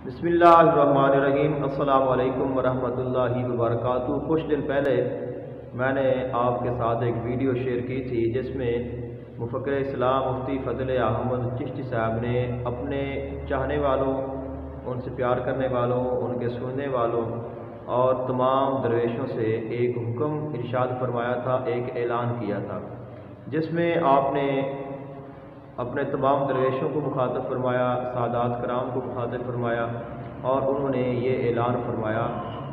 बिस्मिल्लाहिर्रहमानिर्रहीम। अस्सलामु अलैकुम वरहमतुल्लाहि वबरकातुहू। कुछ दिन पहले मैंने आपके साथ एक वीडियो शेयर की थी जिसमें मुफक्किर इस्लाम मुफ्ती फ़ज़ल अहमद चिश्ती साहब ने अपने चाहने वालों, उनसे प्यार करने वालों, उनके सुनने वालों और तमाम दरवेशों से एक हुक्म इरशाद फरमाया था, एक ऐलान किया था, जिसमें आपने अपने तमाम दरवेशों को मुखातब फरमाया, सादात कराम को मुखातब फरमाया और उन्होंने ये ऐलान फरमाया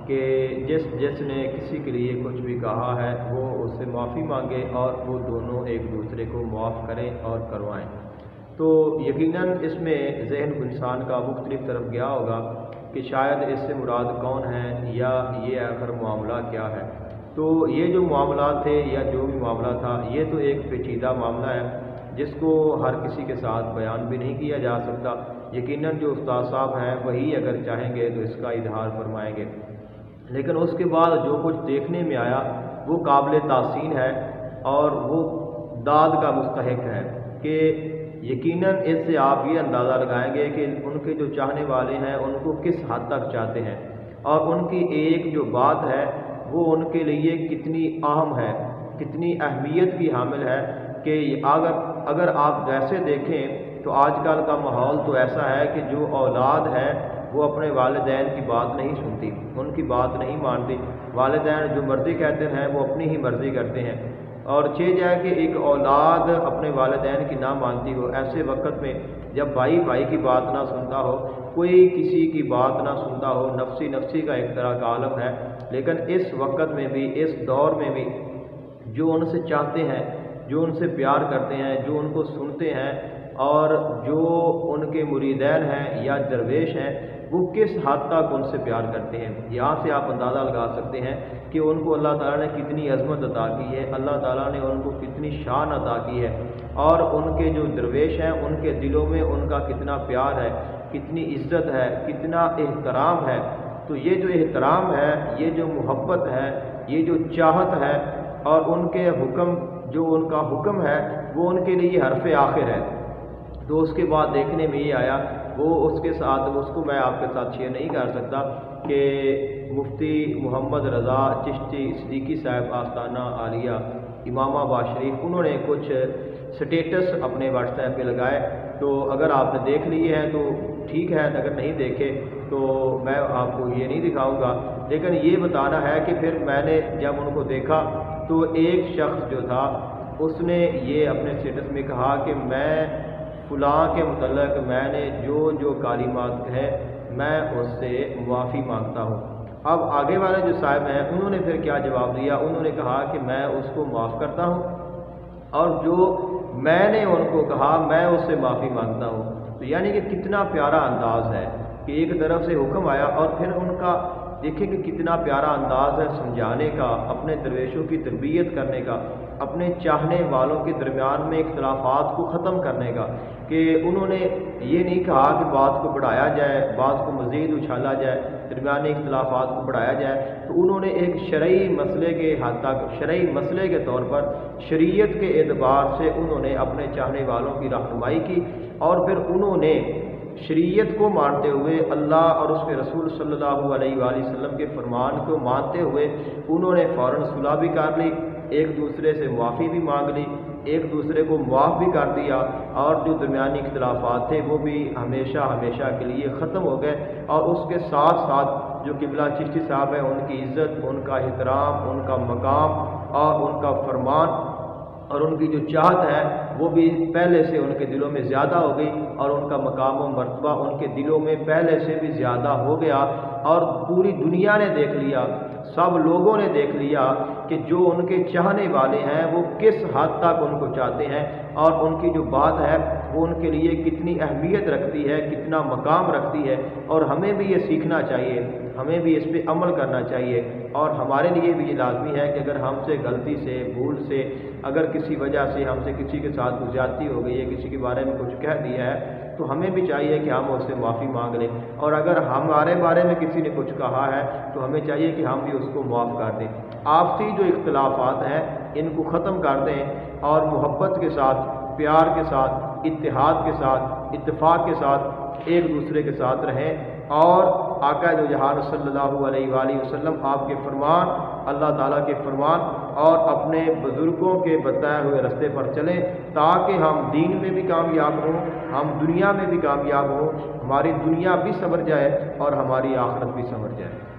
कि जिसने किसी के लिए कुछ भी कहा है वो उससे माफ़ी मांगे और वो दोनों एक दूसरे को माफ़ करें और करवाएं। तो यकीनन इसमें ज़हन इंसान का मुख्तलिफ तरफ गया होगा कि शायद इससे मुराद कौन है या ये आखिर मामला क्या है। तो ये जो मामला थे या जो भी मामला था, ये तो एक पेचीदा मामला है जिसको हर किसी के साथ बयान भी नहीं किया जा सकता। यकीनन जो उस्ताद साहब हैं वही अगर चाहेंगे तो इसका इजहार फरमाएंगे, लेकिन उसके बाद जो कुछ देखने में आया वो काबिल तासीन है और वो दाद का मुस्तहिक है कि यकीनन इससे आप ये अंदाज़ा लगाएंगे कि उनके जो चाहने वाले हैं उनको किस हद तक चाहते हैं और उनकी एक जो बात है वो उनके लिए कितनी अहम है, कितनी अहमियत की हामिल है कि अगर आप वैसे देखें तो आजकल का माहौल तो ऐसा है कि जो औलाद है वो अपने वालिदैन की बात नहीं सुनती, उनकी बात नहीं मानती। वालिदैन जो मर्ज़ी कहते हैं वो अपनी ही मर्ज़ी करते हैं और चे जाए कि एक औलाद अपने वालिदैन की ना मानती हो, ऐसे वक्त में जब भाई भाई की बात ना सुनता हो, कोई किसी की बात ना सुनता हो, नफसी नफसी का एक तरह का आलम है। लेकिन इस वक्त में भी, इस दौर में भी जो उनसे चाहते हैं, जो उनसे प्यार करते हैं, जो उनको सुनते हैं और जो उनके मुरीदैन हैं या दरवेश हैं, वो किस हद तक उनसे प्यार करते हैं। यहाँ से आप अंदाज़ा लगा सकते हैं कि उनको अल्लाह ताला ने कितनी अज़मत अता की है, अल्लाह ताला ने उनको कितनी शान अता की है और उनके जो दरवेश हैं उनके दिलों में उनका कितना प्यार है, कितनी इज़्ज़त है, कितना एहतराम है। तो ये जो एहतराम है, ये जो मोहब्बत है, ये जो चाहत है और उनके हुक्म, जो उनका हुक्म है वो उनके लिए हरफ आखिर है। तो उसके बाद देखने में ये आया, वो उसके साथ, उसको मैं आपके साथ शेयर नहीं कर सकता कि मुफ्ती मोहम्मद रज़ा चिश्ती सिद्दीकी साहब आस्ताना आलिया इमामाबाद शरीफ, उन्होंने कुछ स्टेटस अपने व्हाट्सएप पे लगाए। तो अगर आपने देख लिए हैं तो ठीक है, अगर नहीं देखे तो मैं आपको ये नहीं दिखाऊंगा। लेकिन ये बताना है कि फिर मैंने जब उनको देखा तो एक शख्स जो था उसने ये अपने स्टेटस में कहा कि मैं फ़लाँ के मुतल्लिक़ मैंने जो जो कालिमात कहे मैं उससे माफ़ी मांगता हूँ। अब आगे वाले जो साहब हैं उन्होंने फिर क्या जवाब दिया, उन्होंने कहा कि मैं उसको माफ़ करता हूँ और जो मैंने उनको कहा मैं उससे माफ़ी मांगता हूँ। तो यानी कि कितना प्यारा अंदाज़ है कि एक तरफ से हुक्म आया और फिर उनका देखें कि कितना प्यारा अंदाज़ है समझाने का, अपने दरवेशों की तरबियत करने का, अपने चाहने वालों के दरमियान में इख्तलाफात को ख़त्म करने का। कि उन्होंने ये नहीं कहा कि बात को बढ़ाया जाए, बात को मज़ीद उछाला जाए, दरमियानी इख्तलाफात को बढ़ाया जाए। तो उन्होंने एक शरई मसले के हद तक, शरई मसले के तौर पर शरीयत के एतबार से उन्होंने अपने चाहने वालों की रहनुमाई की और फिर उन्होंने शरीयत को मानते हुए, अल्लाह और उसके रसूल सल्लल्लाहु अलैहि वसल्लम के फरमान को मानते हुए उन्होंने फ़ौरन सुलह भी कर ली, एक दूसरे से माफ़ी भी मांग ली, एक दूसरे को माफ़ भी कर दिया और जो दरमियानी इख्तलाफात थे वो भी हमेशा हमेशा के लिए ख़त्म हो गए। और उसके साथ साथ जो किबला चिश्ती साहब हैं उनकी इज़्ज़त, उनका एहतराम, उनका मकाम और उनका फरमान और उनकी जो चाहत है वो भी पहले से उनके दिलों में ज़्यादा हो गई और उनका मकाम व मर्तबा उनके दिलों में पहले से भी ज़्यादा हो गया। और पूरी दुनिया ने देख लिया, सब लोगों ने देख लिया कि जो उनके चाहने वाले हैं वो किस हद तक उनको चाहते हैं और उनकी जो बात है वो उनके लिए कितनी अहमियत रखती है, कितना मकाम रखती है। और हमें भी ये सीखना चाहिए, हमें भी इस पर अमल करना चाहिए और हमारे लिए भी ये लाजमी है कि अगर हमसे गलती से, भूल से, अगर किसी वजह से हमसे किसी के साथ कुछ ज्यादती हो गई है, किसी के बारे में कुछ कह दिया है, तो हमें भी चाहिए कि हम उससे माफ़ी मांग लें। और अगर हमारे बारे में किसी ने कुछ कहा है तो हमें चाहिए कि हम भी उसको माफ़ कर दें। आपसी जो इख्तलाफात हैं इनको ख़त्म कर दें और मोहब्बत के साथ, प्यार के साथ, इत्तेहाद के साथ, इत्तेफाक के साथ ایک دوسرے کے ساتھ رہیں اور آقا دو جہان صلی اللہ علیہ وآلہ وسلم آپ کے فرمان، اللہ تعالیٰ کے فرمان اور اپنے بزرگوں کے بتائے ہوئے راستے پر چلیں، تاکہ ہم دین میں بھی کامیاب ہوں، ہم دنیا میں بھی کامیاب ہوں، ہماری دنیا بھی سنور جائے اور ہماری آخرت بھی سنور جائے۔